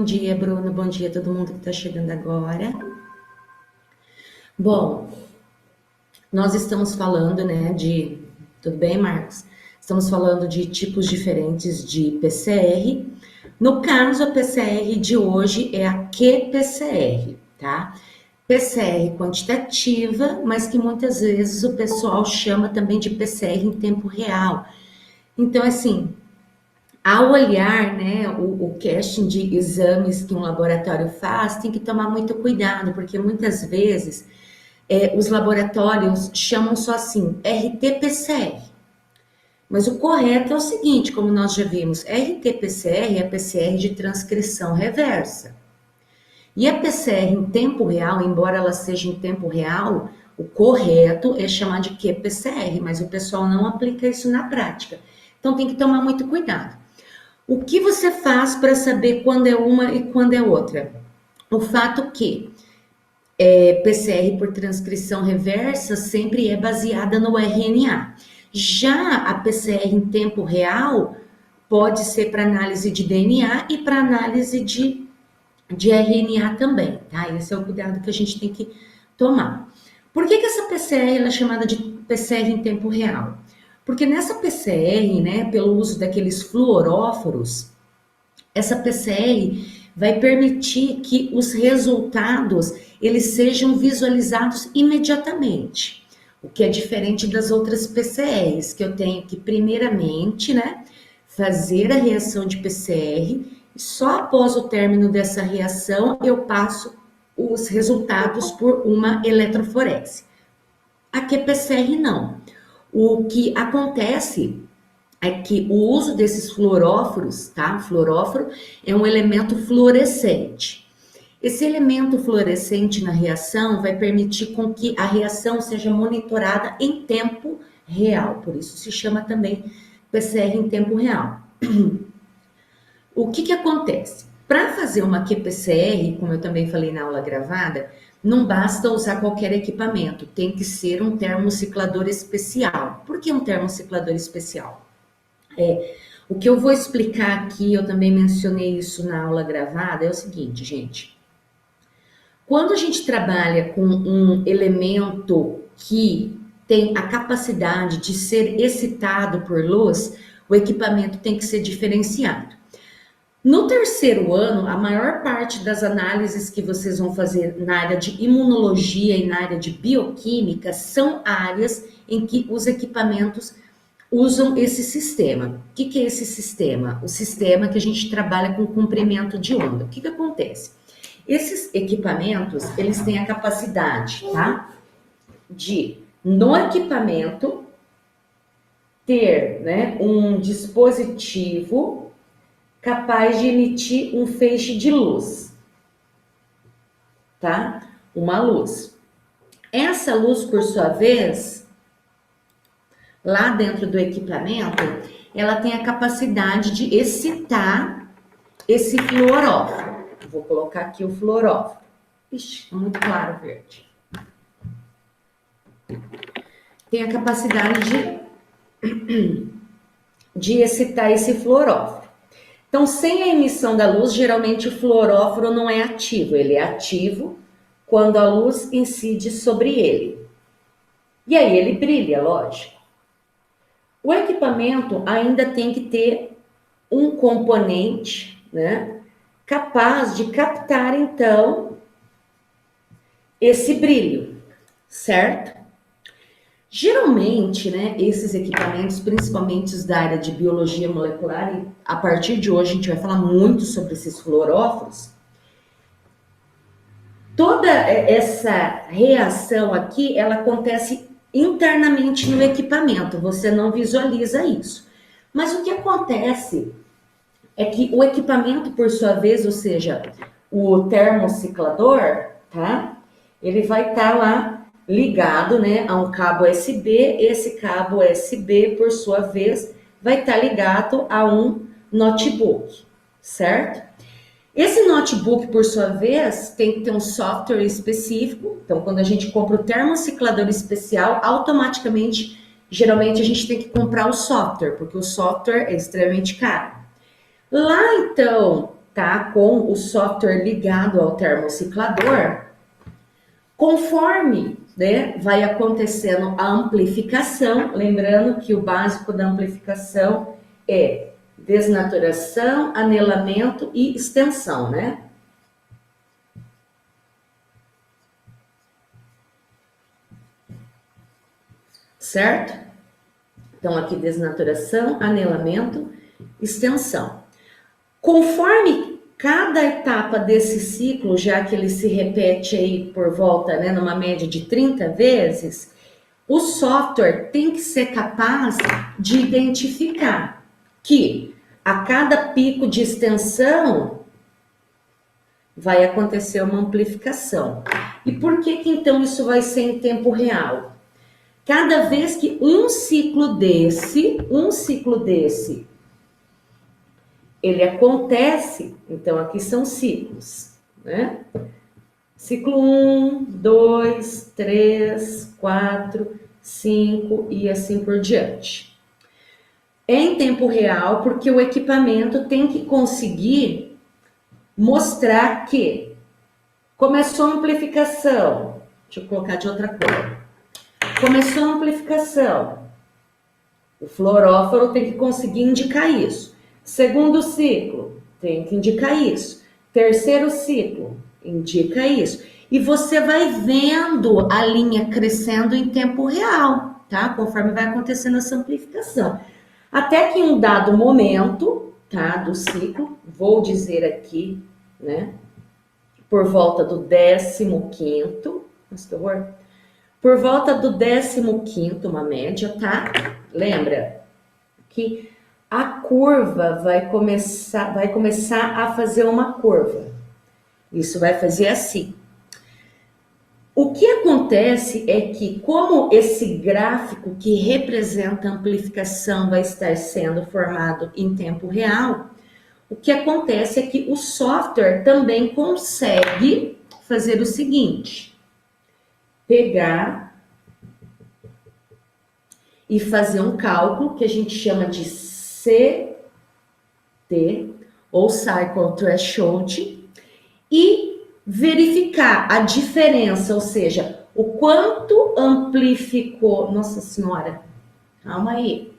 dia, Bruno. Bom dia a todo mundo que está chegando agora. Bom, nós estamos falando, né, de... Tudo bem, Marcos? Estamos falando de tipos diferentes de PCR. No caso, a PCR de hoje é a QPCR, tá? PCR quantitativa, mas que muitas vezes o pessoal chama também de PCR em tempo real. Então, assim, ao olhar, né, o casting de exames que um laboratório faz, tem que tomar muito cuidado, porque muitas vezes os laboratórios chamam só assim, RT-PCR. Mas o correto é o seguinte, como nós já vimos, RT-PCR é a PCR de transcrição reversa. E a PCR em tempo real, embora ela seja em tempo real, o correto é chamar de QPCR, mas o pessoal não aplica isso na prática. Então tem que tomar muito cuidado. O que você faz para saber quando é uma e quando é outra? O fato que PCR por transcrição reversa sempre é baseada no RNA. Já a PCR em tempo real pode ser para análise de DNA e para análise de RNA também, tá? Esse é o cuidado que a gente tem que tomar. Por que essa PCR ela é chamada de PCR em tempo real? Porque nessa PCR, né, pelo uso daqueles fluoróforos, essa PCR vai permitir que os resultados eles sejam visualizados imediatamente, o que é diferente das outras PCRs, que eu tenho que primeiramente, né, fazer a reação de PCR e só após o término dessa reação eu passo os resultados por uma eletroforese. Aqui a PCR não. O que acontece é que o uso desses fluoróforos, tá? Fluoróforo é um elemento fluorescente. Esse elemento fluorescente na reação vai permitir com que a reação seja monitorada em tempo real, por isso se chama também PCR em tempo real. O que acontece? Para fazer uma QPCR, como eu também falei na aula gravada, não basta usar qualquer equipamento, tem que ser um termociclador especial. Por que um termociclador especial? O que eu vou explicar aqui, eu também mencionei isso na aula gravada, é o seguinte, gente. Quando a gente trabalha com um elemento que tem a capacidade de ser excitado por luz, o equipamento tem que ser diferenciado. No terceiro ano, a maior parte das análises que vocês vão fazer na área de imunologia e na área de bioquímica são áreas em que os equipamentos usam esse sistema. O que é esse sistema? O sistema que a gente trabalha com comprimento de onda. O que acontece? Esses equipamentos, eles têm a capacidade, tá? De, no equipamento, ter, né, um dispositivo capaz de emitir um feixe de luz, tá? Uma luz. Essa luz, por sua vez, lá dentro do equipamento, ela tem a capacidade de excitar esse fluoróforo. Vou colocar aqui o fluoróforo. Ixi, tá muito claro verde. Tem a capacidade de excitar esse fluoróforo. Então, sem a emissão da luz, geralmente o fluoróforo não é ativo. Ele é ativo quando a luz incide sobre ele. E aí ele brilha, lógico. O equipamento ainda tem que ter um componente, né, capaz de captar, então, esse brilho, certo? Geralmente, né, esses equipamentos, principalmente os da área de biologia molecular, e a partir de hoje a gente vai falar muito sobre esses fluoróforos, toda essa reação aqui, ela acontece internamente no equipamento, você não visualiza isso. Mas o que acontece é que o equipamento, por sua vez, ou seja, o termociclador, tá? Ele vai estar lá ligado, né, a um cabo USB. Esse cabo USB, por sua vez, vai estar ligado a um notebook, certo? Esse notebook, por sua vez, tem que ter um software específico. Então, quando a gente compra o termociclador especial, automaticamente, geralmente a gente tem que comprar o software, porque o software é extremamente caro. Lá, então, tá, com o software ligado ao termociclador, conforme, né, vai acontecendo a amplificação, lembrando que o básico da amplificação é desnaturação, anelamento e extensão, né? Certo? Então, aqui desnaturação, anelamento, extensão. Conforme cada etapa desse ciclo, já que ele se repete aí por volta, né, numa média de 30 vezes, o software tem que ser capaz de identificar que a cada pico de extensão vai acontecer uma amplificação. E por que então isso vai ser em tempo real? Cada vez que um ciclo desse, ele acontece, então aqui são ciclos, né? Ciclo 1, 2, 3, 4, 5 e assim por diante. É em tempo real porque o equipamento tem que conseguir mostrar que começou a amplificação. Deixa eu colocar de outra cor. Começou a amplificação. O fluoróforo tem que conseguir indicar isso. Segundo ciclo, tem que indicar isso. Terceiro ciclo, indica isso. E você vai vendo a linha crescendo em tempo real, tá? Conforme vai acontecendo essa amplificação. Até que em um dado momento, tá, do ciclo, vou dizer aqui, né, por volta do 15º, nossa, que horror, por volta do 15º, uma média, tá? Lembra que a curva vai começar a fazer uma curva. Isso vai fazer assim. O que acontece é que, como esse gráfico que representa a amplificação vai estar sendo formado em tempo real, o que acontece é que o software também consegue fazer o seguinte: pegar e fazer um cálculo que a gente chama de CT, ou Cycle Threshold, e verificar a diferença, ou seja, o quanto amplificou, nossa senhora, calma aí,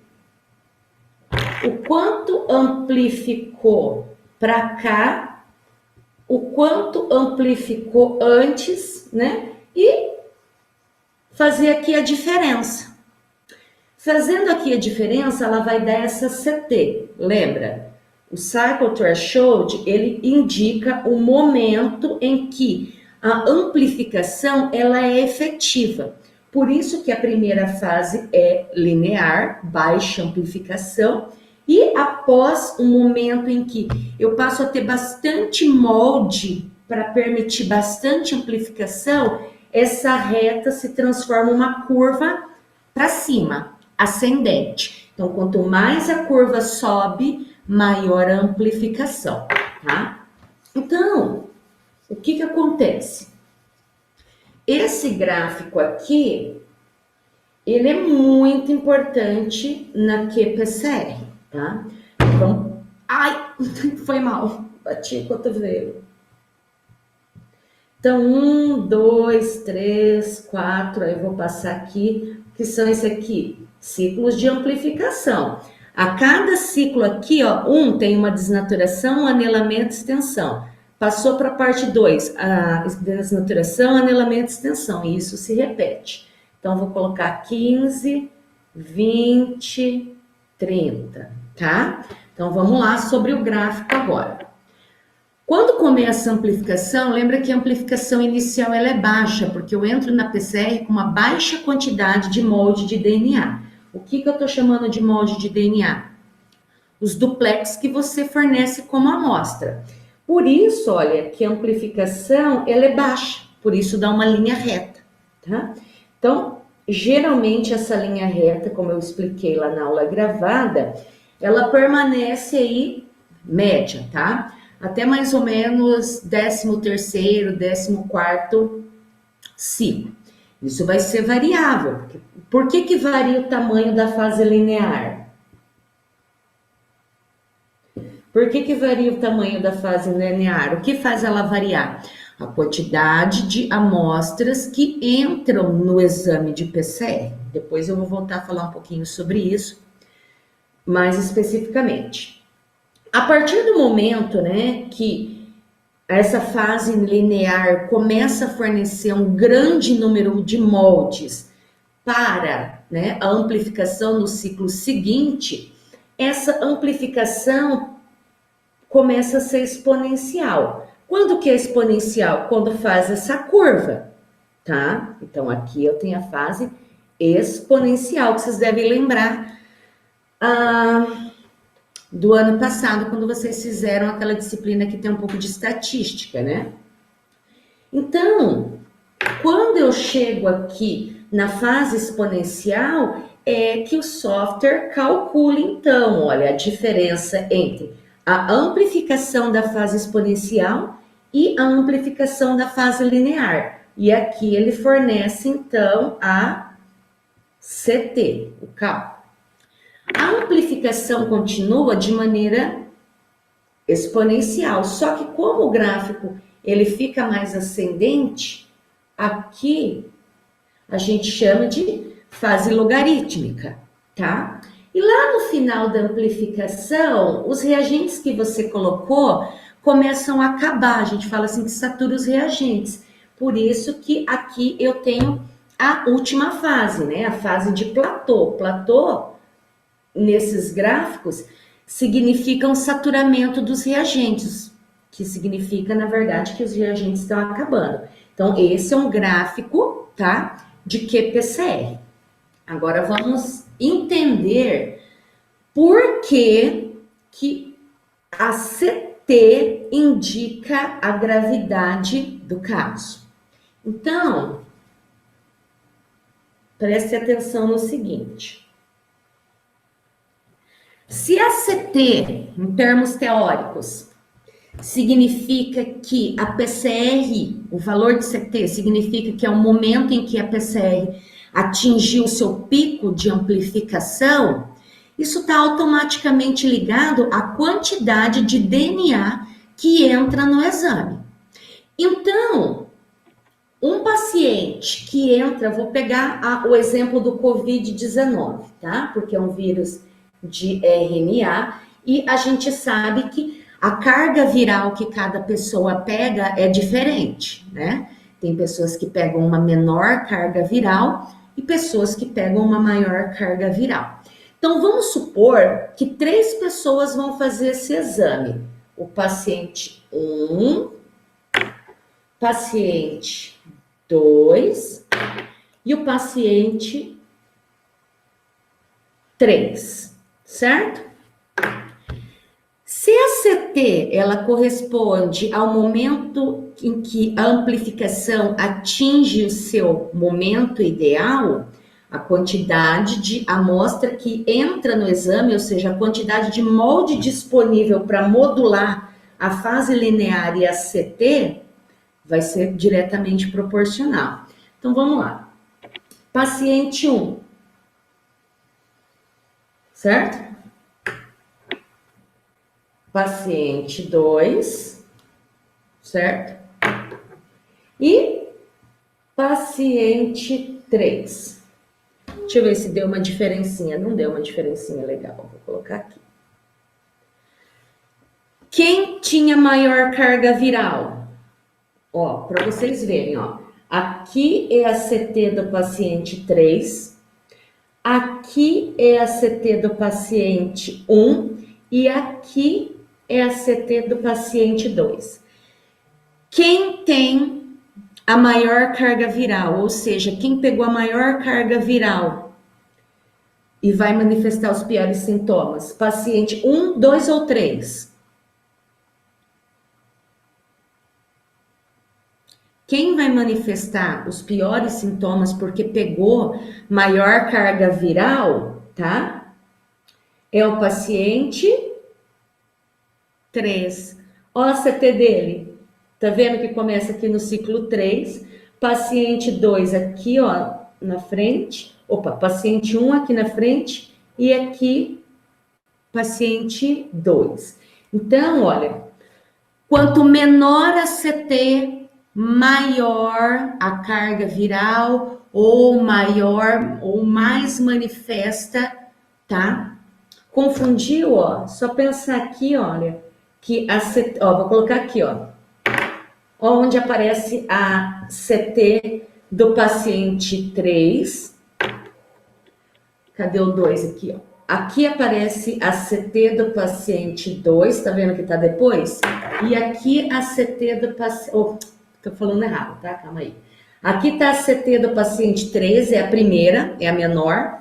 o quanto amplificou para cá, o quanto amplificou antes, né? E fazer aqui a diferença. Fazendo aqui a diferença, ela vai dar essa CT, lembra? O Cycle Threshold, ele indica o momento em que a amplificação ela é efetiva. Por isso que a primeira fase é linear, baixa amplificação, e após um momento em que eu passo a ter bastante molde para permitir bastante amplificação, essa reta se transforma em uma curva para cima, ascendente. Então, quanto mais a curva sobe, maior a amplificação, tá? Então, o que acontece? Esse gráfico aqui, ele é muito importante na QPCR, tá? Então, ai, foi mal, bati o cotovelo. Então, 1, 2, 3, 4, aí eu vou passar aqui, que são esse aqui, ciclos de amplificação. A cada ciclo aqui, ó, um tem uma desnaturação, um anelamento, extensão. Passou para a parte 2, a desnaturação, anelamento, extensão, e isso se repete. Então, vou colocar 15, 20, 30, tá? Então, vamos lá sobre o gráfico agora. Quando começa a amplificação, lembra que a amplificação inicial ela é baixa, porque eu entro na PCR com uma baixa quantidade de molde de DNA. O que eu estou chamando de molde de DNA? Os duplex que você fornece como amostra. Por isso, olha, que a amplificação ela é baixa, por isso dá uma linha reta, tá? Então, geralmente essa linha reta, como eu expliquei lá na aula gravada, ela permanece aí média, tá? Até mais ou menos 13º, 14º ciclo. Isso vai ser variável. Por que varia o tamanho da fase linear? Por que varia o tamanho da fase linear? O que faz ela variar? A quantidade de amostras que entram no exame de PCR. Depois eu vou voltar a falar um pouquinho sobre isso, mais especificamente. A partir do momento, né, que essa fase linear começa a fornecer um grande número de moldes para, né, a amplificação no ciclo seguinte, essa amplificação começa a ser exponencial. Quando que é exponencial? Quando faz essa curva, tá? Então aqui eu tenho a fase exponencial, que vocês devem lembrar do ano passado, quando vocês fizeram aquela disciplina que tem um pouco de estatística, né? Então, quando eu chego aqui na fase exponencial, é que o software calcula, então, olha, a diferença entre a amplificação da fase exponencial e a amplificação da fase linear. E aqui ele fornece, então, a CT, o cálculo. A amplificação continua de maneira exponencial, só que como o gráfico ele fica mais ascendente, aqui a gente chama de fase logarítmica, tá? E lá no final da amplificação, os reagentes que você colocou começam a acabar. A gente fala assim que satura os reagentes. Por isso que aqui eu tenho a última fase, né? A fase de platô. Platô, nesses gráficos, significa um saturamento dos reagentes, que significa, na verdade, que os reagentes estão acabando. Então, esse é um gráfico, tá? De qPCR. Agora vamos entender por que a CT indica a gravidade do caso. Então, preste atenção no seguinte. Se a CT, em termos teóricos, significa que a PCR, o valor de CT, significa que é o momento em que a PCR atingiu seu pico de amplificação, isso está automaticamente ligado à quantidade de DNA que entra no exame. Então, um paciente que entra, vou pegar o exemplo do Covid-19, tá? Porque é um vírus de RNA e a gente sabe que a carga viral que cada pessoa pega é diferente, né? Tem pessoas que pegam uma menor carga viral e pessoas que pegam uma maior carga viral. Então, vamos supor que 3 pessoas vão fazer esse exame. O paciente 1, paciente 2 e o paciente 3, certo? Se a CT ela corresponde ao momento em que a amplificação atinge o seu momento ideal, a quantidade de amostra que entra no exame, ou seja, a quantidade de molde disponível para modular a fase linear e a CT, vai ser diretamente proporcional. Então, vamos lá. Paciente 1, certo? Paciente 2, certo? E paciente 3. Deixa eu ver se deu uma diferencinha. Não deu uma diferencinha legal. Vou colocar aqui. Quem tinha maior carga viral? Ó, para vocês verem, ó. Aqui é a CT do paciente 3. Aqui é a CT do paciente 1. E aqui é a CT do paciente 2. Quem tem a maior carga viral, ou seja, quem pegou a maior carga viral e vai manifestar os piores sintomas? Paciente 1, 2 ou 3? Quem vai manifestar os piores sintomas porque pegou maior carga viral, tá? É o paciente 3. Ó a CT dele. Tá vendo que começa aqui no ciclo 3. Paciente 2 aqui, ó, na frente. Opa, paciente 1 aqui na frente. E aqui, paciente 2. Então, olha, quanto menor a CT, maior a carga viral ou maior ou mais manifesta, tá? Confundiu, ó? Só pensar aqui, olha, que a CT, ó, vou colocar aqui, ó, onde aparece a CT do paciente 3. Cadê o 2 aqui, ó? Aqui aparece a CT do paciente 2, tá vendo que tá depois? E aqui a CT do paciente... Oh, tô falando errado, tá? Calma aí. Aqui tá a CT do paciente 3, é a primeira, é a menor.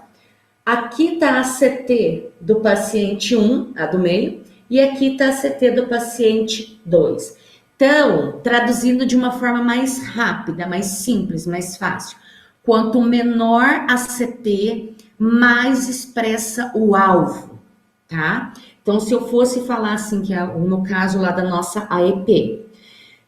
Aqui tá a CT do paciente 1, a do meio. E aqui tá a CT do paciente 2. Então, traduzindo de uma forma mais rápida, mais simples, mais fácil. Quanto menor a CT, mais expressa o alvo, tá? Então, se eu fosse falar assim, que é no caso lá da nossa AEP,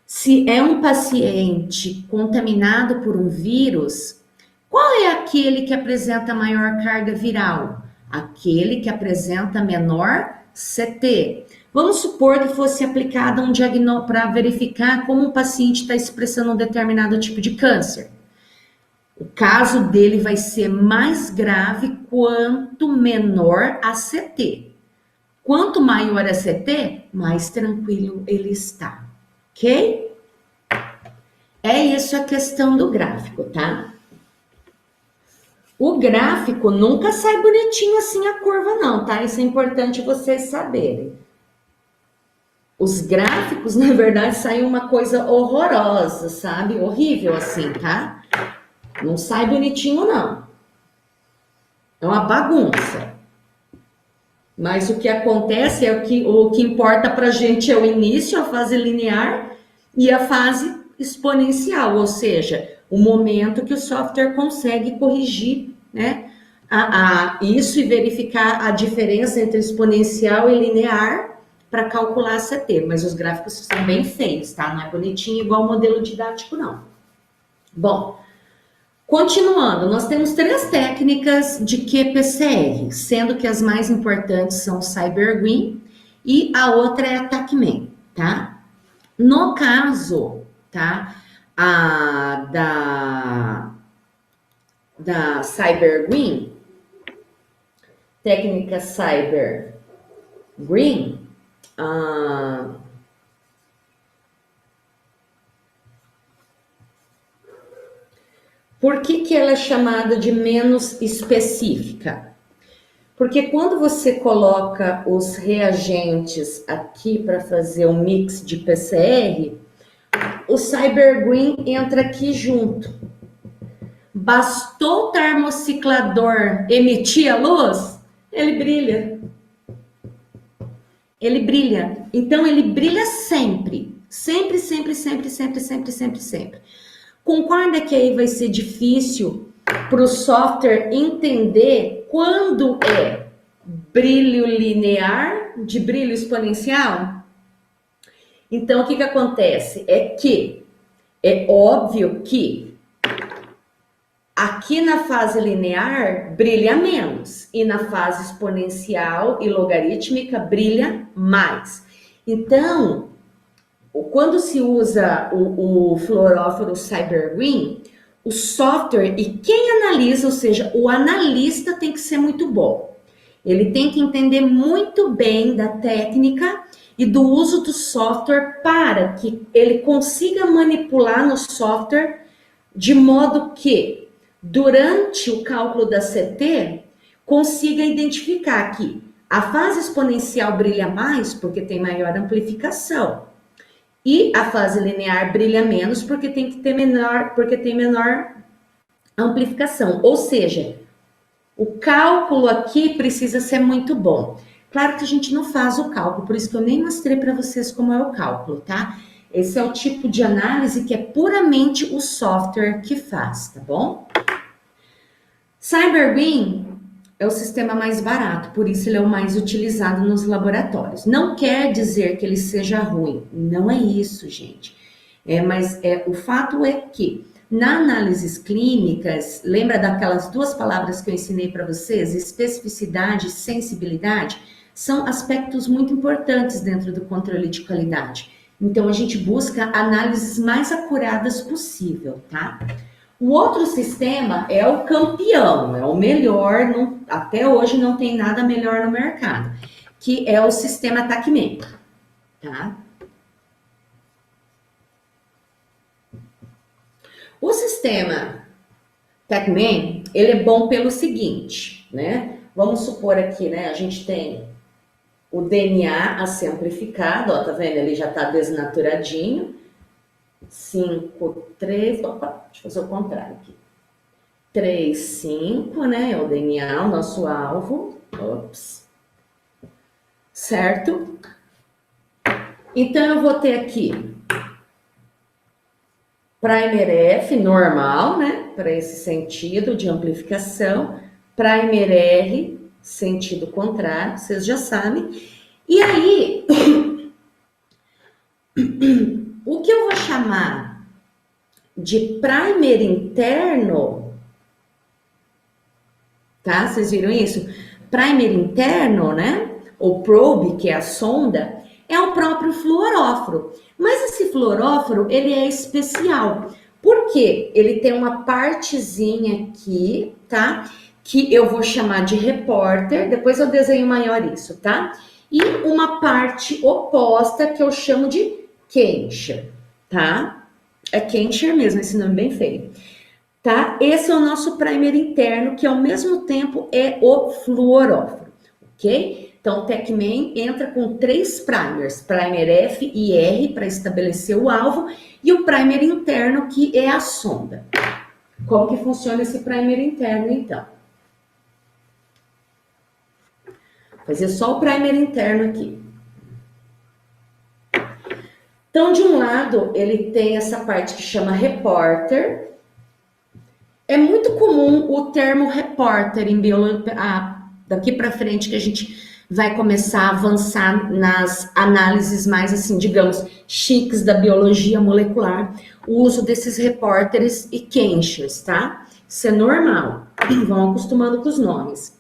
se é um paciente contaminado por um vírus, qual é aquele que apresenta maior carga viral? Aquele que apresenta menor CT. Vamos supor que fosse aplicado um diagnóstico para verificar como o paciente está expressando um determinado tipo de câncer. O caso dele vai ser mais grave quanto menor a CT. Quanto maior a CT, mais tranquilo ele está. Ok? É isso a questão do gráfico, tá? O gráfico nunca sai bonitinho assim a curva, não, tá? Isso é importante vocês saberem. Os gráficos, na verdade, saem uma coisa horrorosa, sabe? Horrível assim, tá? Não sai bonitinho, não. É uma bagunça. Mas o que acontece é o que importa para a gente é o início, a fase linear e a fase exponencial, ou seja, o momento que o software consegue corrigir, né, isso e verificar a diferença entre exponencial e linear para calcular a CT. Mas os gráficos são bem feios, tá? Não é bonitinho igual o modelo didático, não. Bom, continuando, nós temos 3 técnicas de QPCR, sendo que as mais importantes são o CyberGreen e a outra é a TACMan, tá? No caso, tá, da CyberGreen, técnica CyberGreen, por que ela é chamada de menos específica? Porque quando você coloca os reagentes aqui para fazer um mix de PCR, o CyberGreen entra aqui junto. Bastou o termociclador emitir a luz, ele brilha. Ele brilha. Então, ele brilha sempre. Sempre, sempre, sempre, sempre, sempre, sempre, sempre. Concorda que aí vai ser difícil para o software entender quando é brilho linear de brilho exponencial? Então, o que acontece? É óbvio que aqui na fase linear brilha menos e na fase exponencial e logarítmica brilha mais. Então, quando se usa o fluoróforo CyberGreen, o software e quem analisa, ou seja, o analista tem que ser muito bom. Ele tem que entender muito bem da técnica e do uso do software para que ele consiga manipular no software de modo que, durante o cálculo da CT, consiga identificar que a fase exponencial brilha mais porque tem maior amplificação. E a fase linear brilha menos porque tem menor amplificação. Ou seja, o cálculo aqui precisa ser muito bom. Claro que a gente não faz o cálculo, por isso que eu nem mostrei para vocês como é o cálculo, tá? Esse é o tipo de análise que é puramente o software que faz, tá bom? CyberGreen é o sistema mais barato, por isso ele é o mais utilizado nos laboratórios. Não quer dizer que ele seja ruim, não é isso, gente. Mas o fato é que na análises clínicas, lembra daquelas 2 palavras que eu ensinei para vocês, especificidade e sensibilidade? são aspectos muito importantes dentro do controle de qualidade. Então, a gente busca análises mais acuradas possível, tá? O outro sistema é o campeão, é o melhor, até hoje não tem nada melhor no mercado, que é o sistema TACMEM, tá? O sistema TACMEM, ele é bom pelo seguinte, né? Vamos supor aqui, né, a gente tem o DNA a ser amplificado, ó, tá vendo? Ele já tá desnaturadinho. 5, 3, opa, deixa eu fazer o contrário aqui. 3, 5, né? É o DNA, o nosso alvo. Ops. Certo? Então, eu vou ter aqui primer F normal, né? Para esse sentido de amplificação. Primer R, sentido contrário, vocês já sabem. E aí, o que eu vou chamar de primer interno, tá? Vocês viram isso? Primer interno, né? Ou probe, que é a sonda, é o próprio fluoróforo. Mas esse fluoróforo, ele é especial. Por quê? Ele tem uma partezinha aqui, tá? Que eu vou chamar de repórter, depois eu desenho maior isso, tá? E uma parte oposta que eu chamo de Kencher, tá? É Kencher mesmo, esse nome bem feio. Tá? Esse é o nosso primer interno, que ao mesmo tempo é o fluoróforo, ok? Então, o TACMEM entra com 3 primers, primer F e R para estabelecer o alvo, e o primer interno, que é a sonda. Como que funciona esse primer interno, então? Vou fazer só o primer interno aqui. Então, de um lado, ele tem essa parte que chama repórter. É muito comum o termo repórter em biologia, daqui para frente que a gente vai começar a avançar nas análises mais, assim, digamos, chiques da biologia molecular, o uso desses repórteres e Kenchers, tá? Isso é normal, vão acostumando com os nomes.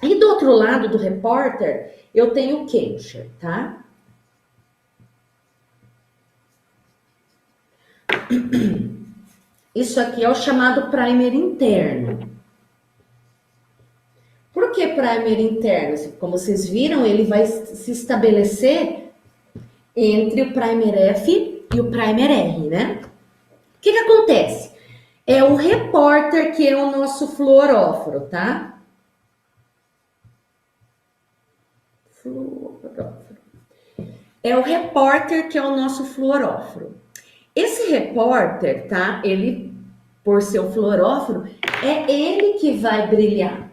E do outro lado do repórter, eu tenho o Kencher, tá? Isso aqui é o chamado primer interno. Por que primer interno? Como vocês viram, ele vai se estabelecer entre o primer F e o primer R, né? O que acontece? É o repórter que é o nosso fluoróforo, tá? Fluoróforo. É o repórter que é o nosso fluoróforo. Esse repórter, tá? Ele, por ser o fluoróforo, é ele que vai brilhar.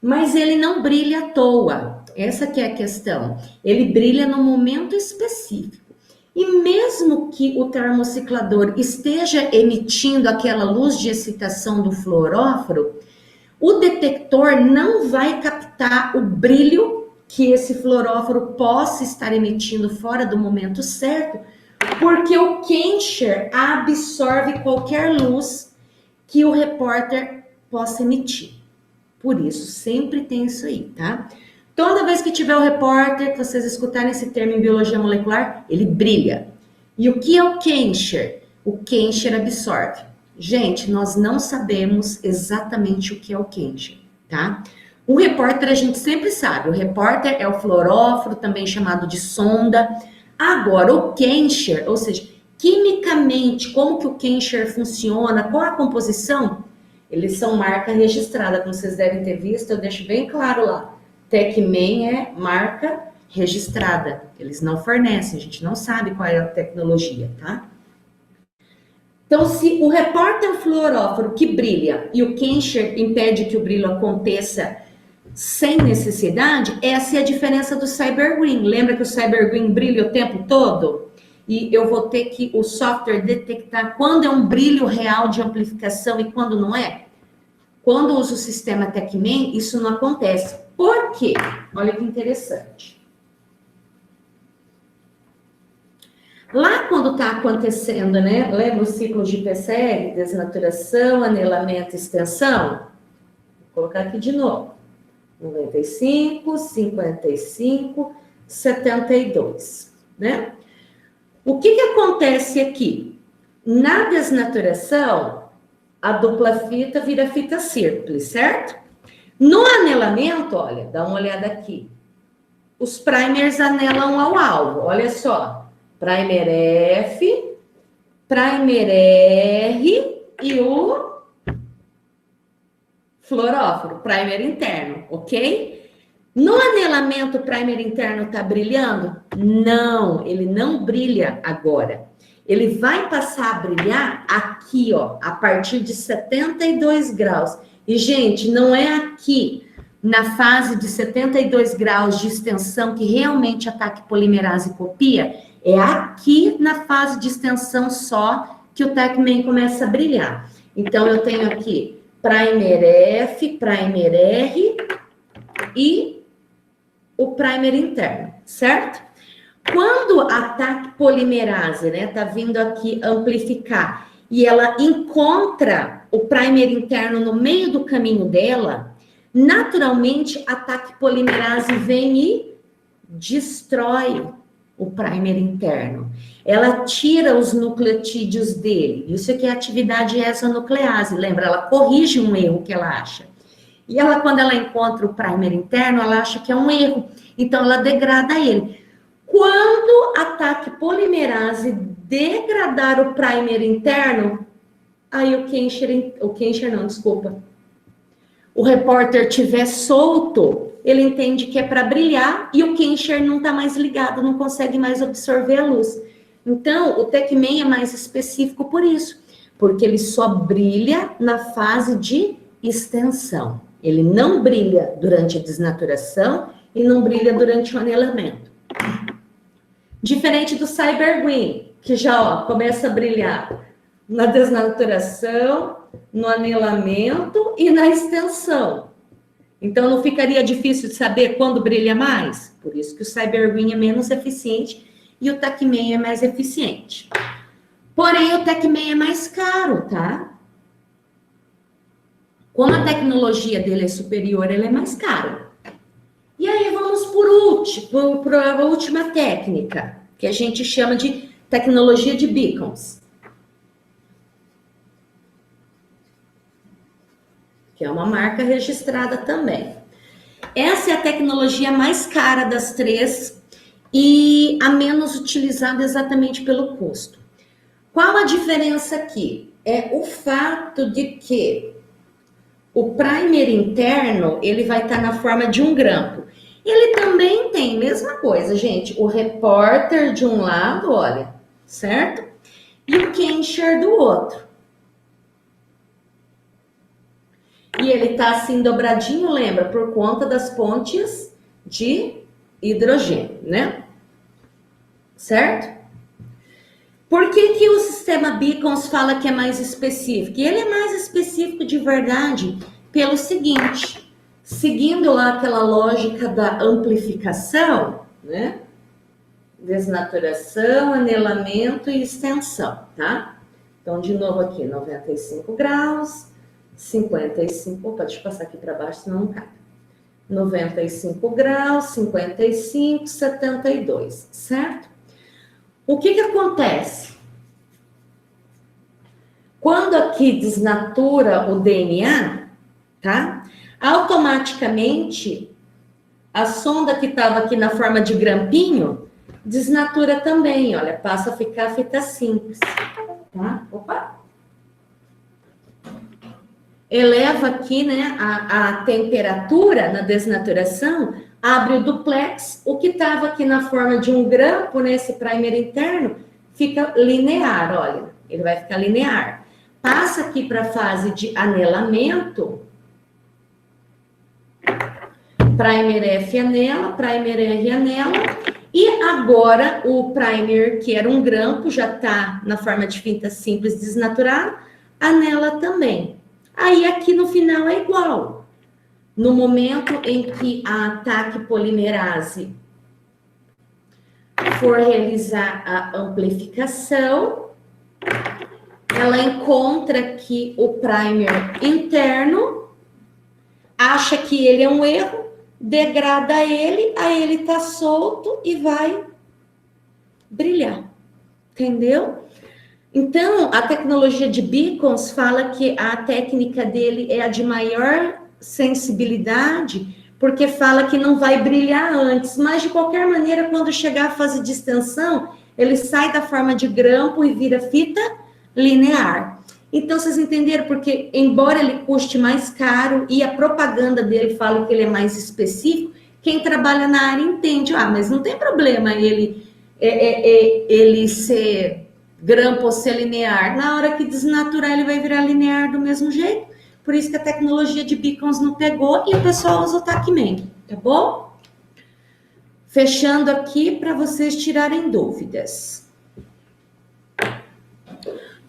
Mas ele não brilha à toa. Essa que é a questão. Ele brilha no momento específico. E mesmo que o termociclador esteja emitindo aquela luz de excitação do fluoróforo, o detector não vai captar o brilho que esse fluoróforo possa estar emitindo fora do momento certo, porque o Kencher absorve qualquer luz que o repórter possa emitir. Por isso, sempre tem isso aí, tá? Toda vez que tiver o repórter, que vocês escutarem esse termo em biologia molecular, ele brilha. E o que é o Kencher? O Kencher absorve. Gente, nós não sabemos exatamente o que é o Kencher, tá? O repórter a gente sempre sabe. O repórter é o fluoróforo, também chamado de sonda. Agora, o Kencher, ou seja, quimicamente, como que o Kencher funciona, qual a composição? Eles são marca registrada, como vocês devem ter visto, eu deixo bem claro lá. TACMEM é marca registrada. Eles não fornecem, a gente não sabe qual é a tecnologia, tá? Então, se o repórter fluoróforo que brilha e o Kencher impede que o brilho aconteça sem necessidade, essa é a diferença do CyberGreen. Lembra que o CyberGreen brilha o tempo todo? E eu vou ter que o software detectar quando é um brilho real de amplificação e quando não é? Quando uso o sistema TACMEM, isso não acontece. Por quê? Olha que interessante. Lá quando está acontecendo, né? Lembra o ciclo de PCR? Desnaturação, anelamento, extensão? Vou colocar aqui de novo. 95, 55, 72, né? O que que acontece aqui? Na desnaturação, a dupla fita vira fita simples, certo? No anelamento, olha, dá uma olhada aqui. Os primers anelam ao alvo, olha só. Primer F, primer R e o fluoróforo, primer interno, ok? No anelamento, o primer interno está brilhando? Não, ele não brilha agora. Ele vai passar a brilhar aqui, ó, a partir de 72 graus. E, gente, não é aqui, na fase de 72 graus de extensão, que realmente a TAC polimerase copia. É aqui, na fase de extensão só, que o TACMan começa a brilhar. Então, eu tenho aqui primer F, primer R e o primer interno, certo? Quando a TAC polimerase, né, tá vindo aqui amplificar e ela encontra o primer interno no meio do caminho dela, naturalmente a TAC polimerase vem e destrói o primer interno. Ela tira os nucleotídeos dele. Isso aqui é atividade exonuclease, lembra? Ela corrige um erro que ela acha. E ela, quando ela encontra o primer interno, ela acha que é um erro. Então, ela degrada ele. Quando a TAC polimerase degradar o primer interno, aí o repórter tiver solto, ele entende que é para brilhar e o Kensher não está mais ligado, não consegue mais absorver a luz. Então, o TACMan é mais específico por isso, porque ele só brilha na fase de extensão. Ele não brilha durante a desnaturação e não brilha durante o anelamento. Diferente do Cybergreen, que já ó, começa a brilhar na desnaturação, no anelamento e na extensão. Então, não ficaria difícil de saber quando brilha mais? Por isso que o Cybergreen é menos eficiente e o TACMan é mais eficiente. Porém, o TACMan é mais caro, tá? Como a tecnologia dele é superior, ele é mais caro. E aí, vamos para a última técnica, que a gente chama de tecnologia de beacons. Que é uma marca registrada também. Essa é a tecnologia mais cara das três e a menos utilizada exatamente pelo custo. Qual a diferença aqui? É o fato de que o primer interno, ele vai estar na forma de um grampo. Ele também tem, mesma coisa, gente, o repórter de um lado, olha, certo? E o Kensher do outro. E ele tá assim dobradinho, lembra? Por conta das pontes de hidrogênio, né? Certo? Por que que o sistema Beacons fala que é mais específico? E ele é mais específico de verdade pelo seguinte, seguindo lá aquela lógica da amplificação, né? Desnaturação, anelamento e extensão, tá? Então, de novo aqui, 95 graus, 55, opa, deixa eu passar aqui para baixo, senão não cai. 95 graus, 55, 72, certo? O que que acontece? Quando aqui desnatura o DNA, tá? Automaticamente, a sonda que estava aqui na forma de grampinho, desnatura também, olha, passa a ficar fita simples, tá? Opa! Eleva aqui, né, a temperatura na desnaturação, abre o duplex, o que estava aqui na forma de um grampo, nesse primer interno, fica linear, olha, ele vai ficar linear. Passa aqui para a fase de anelamento, primer F anela, primer R anela, e agora o primer, que era um grampo, já está na forma de fita simples desnaturada, anela também. Aí aqui no final é igual. No momento em que a TAC polimerase for realizar a amplificação, ela encontra que o primer interno acha que ele é um erro, degrada ele, aí ele tá solto e vai brilhar. Entendeu? Então, a tecnologia de beacons fala que a técnica dele é a de maior sensibilidade, porque fala que não vai brilhar antes, mas de qualquer maneira, quando chegar à fase de extensão, ele sai da forma de grampo e vira fita linear. Então, vocês entenderam? Porque, embora ele custe mais caro e a propaganda dele fala que ele é mais específico, quem trabalha na área entende, mas não tem problema ele ser grampo ou ser linear. Na hora que desnaturar, ele vai virar linear do mesmo jeito. Por isso que a tecnologia de beacons não pegou e o pessoal usa o Tacman, tá bom? Fechando aqui para vocês tirarem dúvidas.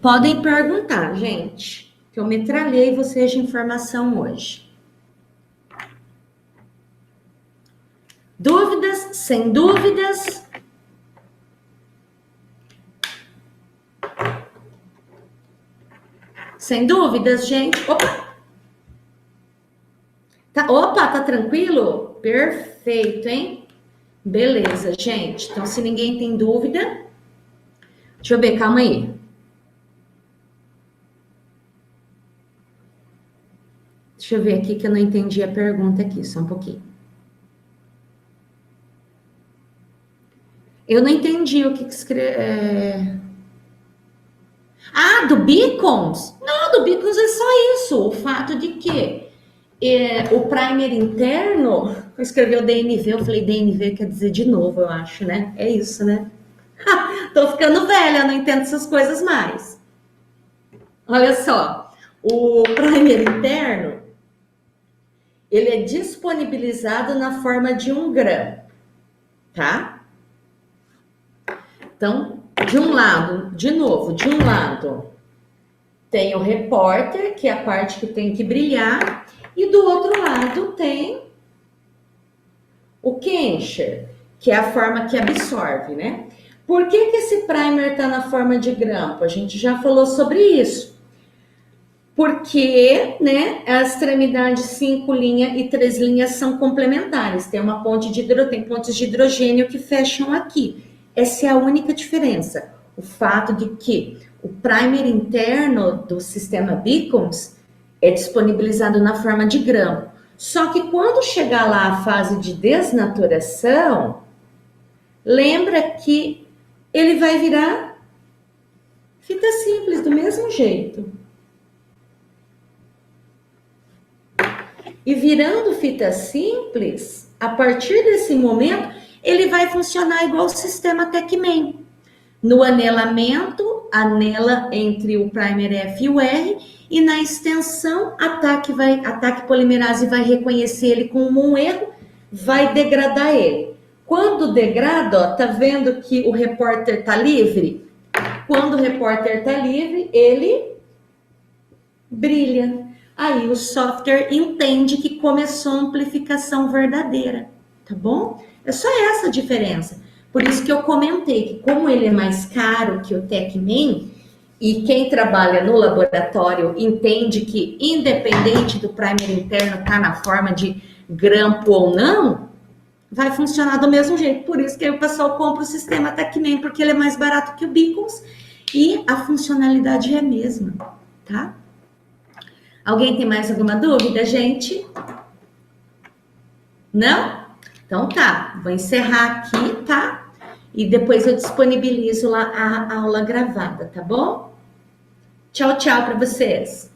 Podem perguntar, gente, que eu metralhei vocês de informação hoje. Dúvidas? Sem dúvidas? Sem dúvidas, gente? Opa, tá tranquilo? Perfeito, hein? Beleza, gente. Então, se ninguém tem dúvida... Deixa eu ver, calma aí. Deixa eu ver aqui que eu não entendi a pergunta aqui, só um pouquinho. Eu não entendi o que escreve... do Beacons? Não, do Beacons é só isso. O fato de que o primer interno... Eu escrevi o DNV, eu falei DNV quer dizer de novo, eu acho, né? É isso, né? Tô ficando velha, não entendo essas coisas mais. Olha só, o primer interno, ele é disponibilizado na forma de 1 grão, tá? Então, de um lado, de novo, de um lado tem o repórter, que é a parte que tem que brilhar, e do outro lado tem o quencher, que é a forma que absorve, né? Por que esse primer tá na forma de grampo? A gente já falou sobre isso. Porque, né, as extremidades 5 linhas e 3 linhas são complementares. Tem uma ponte tem pontes de hidrogênio que fecham aqui. Essa é a única diferença. O fato de que o primer interno do sistema Beacons é disponibilizado na forma de grão. Só que quando chegar lá a fase de desnaturação, lembra que ele vai virar fita simples do mesmo jeito. E virando fita simples, a partir desse momento, ele vai funcionar igual o sistema Tacman. No anelamento, anela entre o primer F e o R, e na extensão, a TAC polimerase vai reconhecer ele como um erro, vai degradar ele. Quando degrada, tá vendo que o repórter tá livre? Quando o repórter tá livre, ele brilha. Aí o software entende que começou a amplificação verdadeira, tá bom? É só essa a diferença. Por isso que eu comentei que como ele é mais caro que o Tacman, e quem trabalha no laboratório entende que independente do primer interno estar na forma de grampo ou não, vai funcionar do mesmo jeito. Por isso que aí o pessoal compra o sistema Tacman, porque ele é mais barato que o Beacons e a funcionalidade é a mesma, tá? Alguém tem mais alguma dúvida, gente? Não? Então tá, vou encerrar aqui, tá? E depois eu disponibilizo lá a aula gravada, tá bom? Tchau, tchau para vocês.